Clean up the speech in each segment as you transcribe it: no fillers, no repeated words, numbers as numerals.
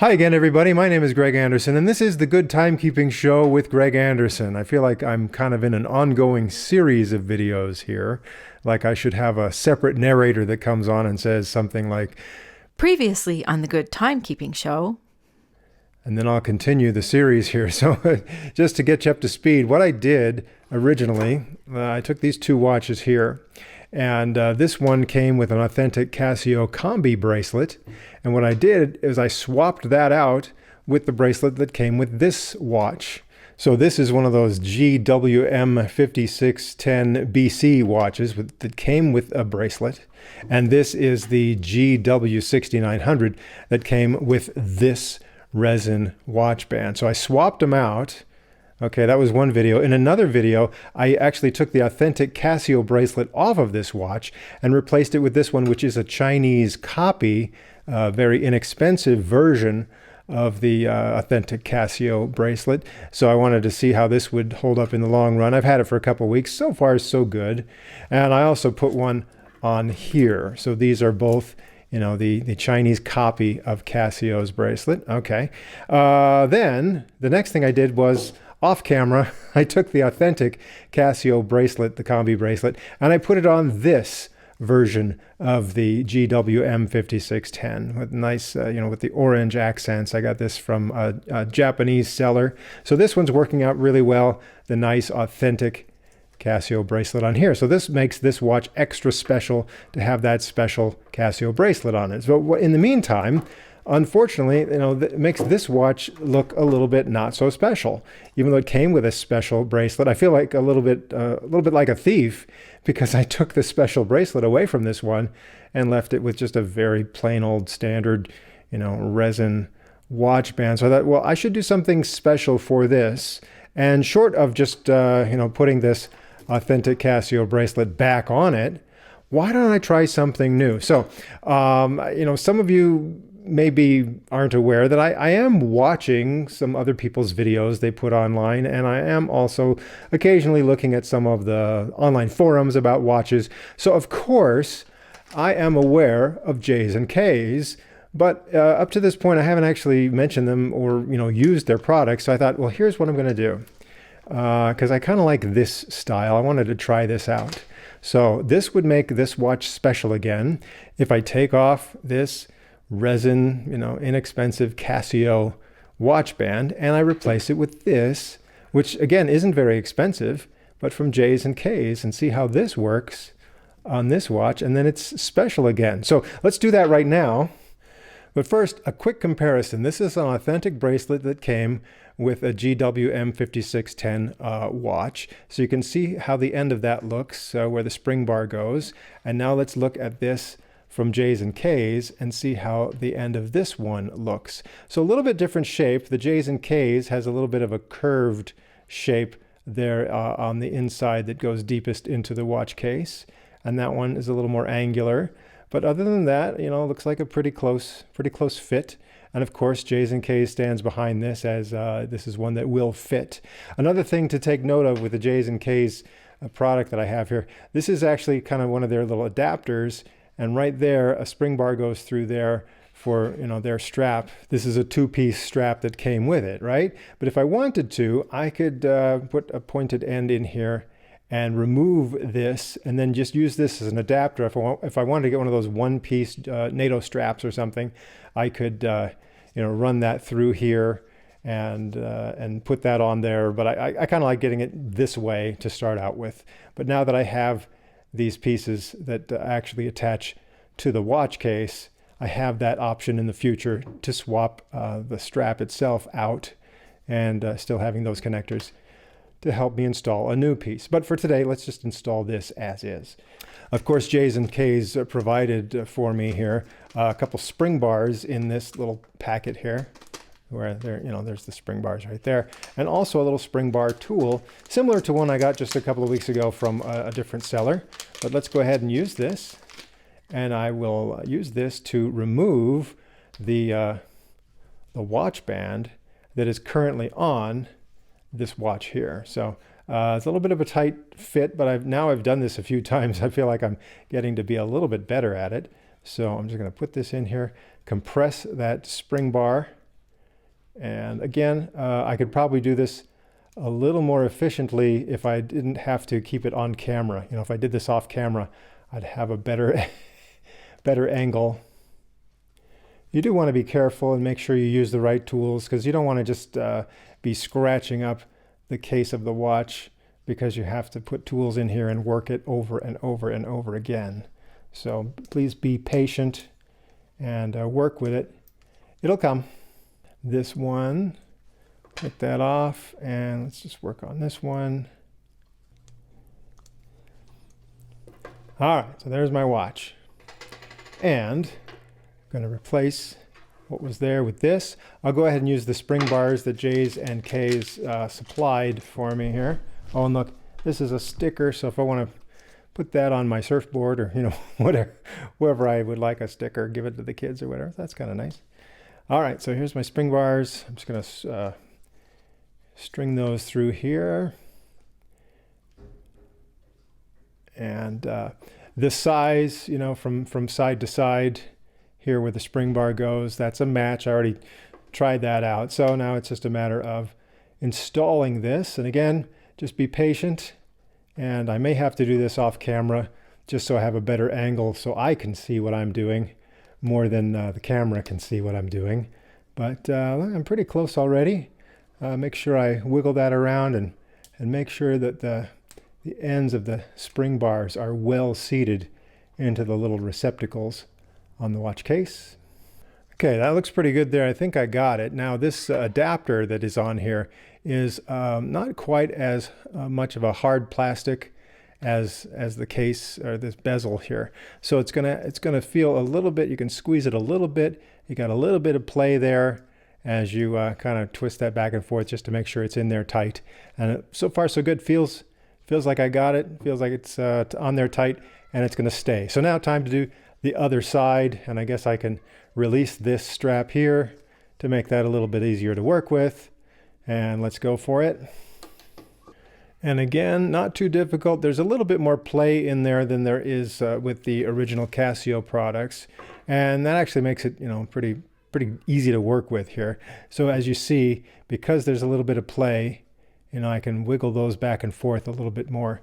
Hi again, everybody. My name is Greg Anderson, and this is the Good Timekeeping Show with Greg Anderson. I feel like I'm kind of in an ongoing series of videos here. Like I should have a separate narrator that comes on and says something like, Previously on the Good Timekeeping Show. and then I'll continue the series here. So just to get you up to speed, what I did originally, I took these two watches here, and this one came with an authentic Casio Combi bracelet. And what I did is I swapped that out with the bracelet that came with this watch. So this is one of those GWM5610 BC watches that came with a bracelet. And this is the GW6900 that came with this resin watch band. So I swapped them out. Okay, that was one video. In another video, I actually took the authentic Casio bracelet off of this watch and replaced it with this one, which is a Chinese copy, very inexpensive version of the authentic Casio bracelet. So I wanted to see how this would hold up in the long run. I've had it for a couple of weeks. So far, so good. And I also put one on here. So these are both, the Chinese copy of Casio's bracelet. Okay. Then the next thing I did was, off camera, I took the authentic Casio bracelet, the combi bracelet, and I put it on this version of the GWM5610 with nice, with the orange accents. I got this from a Japanese seller. So this one's working out really well, the nice authentic Casio bracelet on here. So this makes this watch extra special to have that special Casio bracelet on it. So in the meantime, unfortunately, that makes this watch look a little bit not so special. Even though it came with a special bracelet, I feel like a little bit like a thief, because I took the special bracelet away from this one and left it with just a very plain old standard, resin watch band. So I thought, well, I should do something special for this. And short of just, putting this authentic Casio bracelet back on it, why don't I try something new? So, some of you maybe aren't aware that I am watching some other people's videos they put online, and I am also occasionally looking at some of the online forums about watches. So of course, I am aware of J's and K's, but up to this point, I haven't actually mentioned them or used their products. So I thought, well, here's what I'm going to do, because I kind of like this style. I wanted to try this out. So this would make this watch special again if I take off this resin, inexpensive Casio watch band, and I replace it with this, which again isn't very expensive, but from J's and K's, and see how this works on this watch, and then it's special again. So let's do that right now. But first, a quick comparison. This is an authentic bracelet that came with a GWM5610 watch. So you can see how the end of that looks, where the spring bar goes. And now let's look at this from J's and K's and see how the end of this one looks. So a little bit different shape. The J's and K's has a little bit of a curved shape there on the inside that goes deepest into the watch case. And that one is a little more angular. But other than that, looks like a pretty close fit. And of course, J's and K's stands behind this, as this is one that will fit. Another thing to take note of with the J's and K's product that I have here, this is actually kind of one of their little adapters. And right there, a spring bar goes through there for, their strap. This is a two-piece strap that came with it, right? But if I wanted to, I could put a pointed end in here and remove this, and then just use this as an adapter. If I wanted to get one of those one-piece NATO straps or something, I could, run that through here and put that on there. But I kind of like getting it this way to start out with. But now that I have these pieces that actually attach to the watch case, I have that option in the future to swap the strap itself out and still having those connectors to help me install a new piece. But for today, let's just install this as is. Of course, J's and K's provided for me here a couple spring bars in this little packet here, where there's the spring bars right there, and also a little spring bar tool similar to one I got just a couple of weeks ago from a different seller. But let's go ahead and use this, and I will use this to remove the watch band that is currently on this watch here. So it's a little bit of a tight fit, but I've done this a few times. I feel like I'm getting to be a little bit better at it. So I'm just going to put this in here, compress that spring bar And again, I could probably do this a little more efficiently if I didn't have to keep it on camera. You know, if I did this off camera, I'd have a better, better angle. You do want to be careful and make sure you use the right tools, because you don't want to just be scratching up the case of the watch, because you have to put tools in here and work it over and over and over again. So please be patient and work with it. It'll come. This one, take that off, and let's just work on this one. All right, so there's my watch. And I'm going to replace what was there with this. I'll go ahead and use the spring bars that J's and K's supplied for me here. Oh, and look, this is a sticker, so if I want to put that on my surfboard, or, you know, whatever, wherever I would like a sticker, give it to the kids or whatever, that's kind of nice. All right, so here's my spring bars. I'm just going to string those through here. And this size, you know, from side to side, here where the spring bar goes, that's a match. I already tried that out. So now it's just a matter of installing this. And again, just be patient. And I may have to do this off camera just so I have a better angle so I can see what I'm doing more than the camera can see what I'm doing. But I'm pretty close already. Make sure I wiggle that around and make sure that the ends of the spring bars are well seated into the little receptacles on the watch case. Okay, that looks pretty good there. I think I got it. Now this adapter that is on here is not quite as much of a hard plastic as the case, or this bezel here. So it's gonna feel a little bit, you can squeeze it a little bit. You got a little bit of play there as you kind of twist that back and forth just to make sure it's in there tight. And so far so good. Feels like I got it. Feels like it's on there tight, and it's gonna stay. So now time to do the other side, and I guess I can release this strap here to make that a little bit easier to work with. And let's go for it. And again, not too difficult. There's a little bit more play in there than there is with the original Casio products. And that actually makes it, you know, pretty easy to work with here. So as you see, because there's a little bit of play, you know, I can wiggle those back and forth a little bit more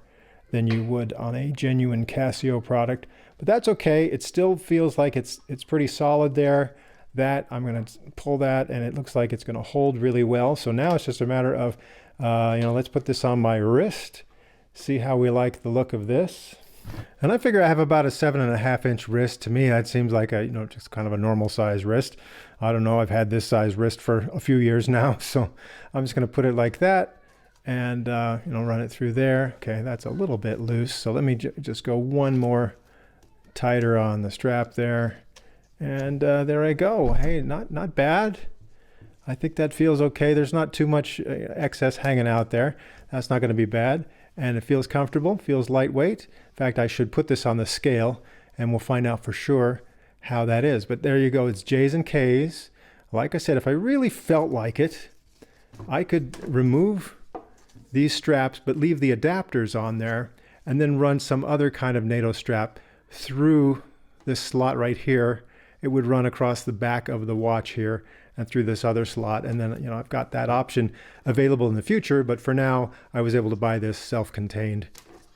than you would on a genuine Casio product. But that's okay. It still feels like it's pretty solid there. That I'm going to pull that, and it looks like it's going to hold really well. So now it's just a matter of, you know, let's put this on my wrist, see how we like the look of this. And I figure I have about a 7.5-inch wrist. To me, that seems like a, you know, just kind of a normal size wrist. I don't know. I've had this size wrist for a few years now. So I'm just going to put it like that and, you know, run it through there. Okay, that's a little bit loose. So let me just go one more tighter on the strap there. And there I go. Hey, not bad. I think that feels okay. There's not too much excess hanging out there. That's not going to be bad. And it feels comfortable, feels lightweight. In fact, I should put this on the scale, and we'll find out for sure how that is. But there you go. It's J's and K's. Like I said, if I really felt like it, I could remove these straps, but leave the adapters on there, and then run some other kind of NATO strap through this slot right here. It would run across the back of the watch here and through this other slot. And then, you know, I've got that option available in the future, but for now I was able to buy this self-contained,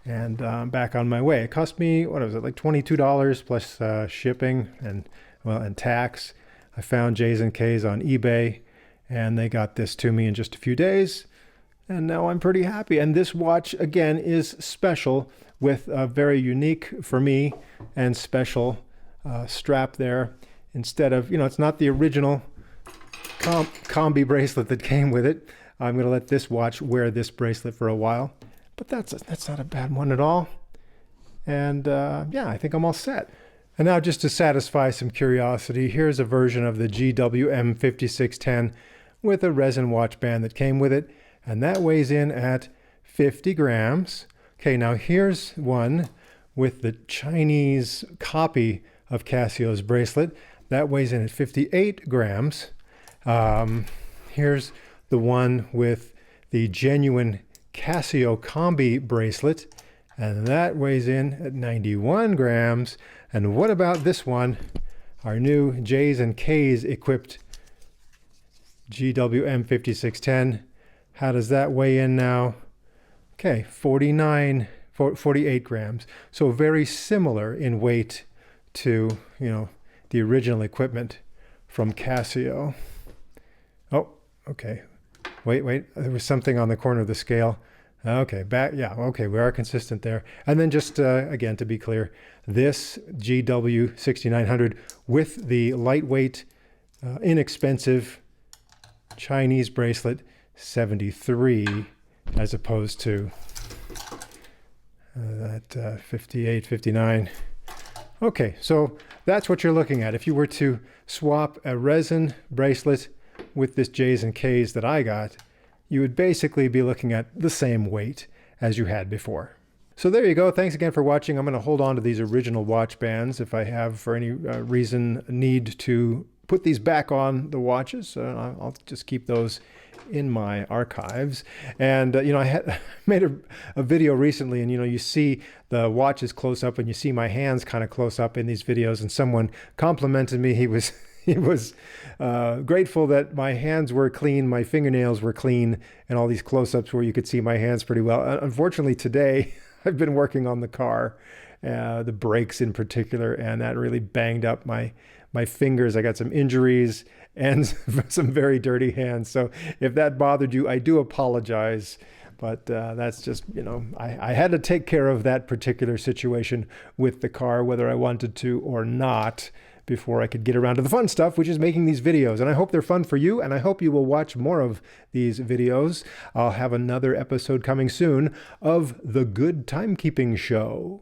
and back on my way. It cost me, what was it, like $22 plus shipping and tax. I found J's and K's on eBay, and they got this to me in just a few days. And now I'm pretty happy. And this watch, again, is special with a very unique, for me, and special strap there. Instead of, you know, it's not the original combi bracelet that came with it. I'm going to let this watch wear this bracelet for a while. But that's not a bad one at all. And yeah, I think I'm all set. And now, just to satisfy some curiosity, here's a version of the GWM5610 with a resin watch band that came with it. And that weighs in at 50 grams. Okay, now here's one with the Chinese copy of Casio's bracelet. That weighs in at 58 grams. Here's the one with the genuine Casio combi bracelet, and that weighs in at 91 grams. And what about this one, our new J's and K's equipped GWM5610. How does that weigh in now? Okay, 48 grams. So very similar in weight to, the original equipment from Casio. Oh, okay. Wait. There was something on the corner of the scale. Okay, back. Yeah, okay, we are consistent there. And then just, again, to be clear, this GW6900 with the lightweight, inexpensive Chinese bracelet 73 as opposed to that 58, 59. Okay, so that's what you're looking at. If you were to swap a resin bracelet with this J's and K's that I got, you would basically be looking at the same weight as you had before. So there you go. Thanks again for watching. I'm going to hold on to these original watch bands if I have, for any reason, need to put these back on the watches. I'll just keep those in my archives. And I had made a video recently, and you see the watches close up and you see my hands kind of close up in these videos, and someone complimented me. He was grateful that my hands were clean, my fingernails were clean, and all these close-ups where you could see my hands pretty well. Unfortunately today I've been working on the car, the brakes in particular, and that really banged up my fingers. I got some injuries and some very dirty hands. So if that bothered you, I do apologize. But that's just, I had to take care of that particular situation with the car, whether I wanted to or not, before I could get around to the fun stuff, which is making these videos. And I hope they're fun for you, and I hope you will watch more of these videos. I'll have another episode coming soon of The Good Timekeeping Show.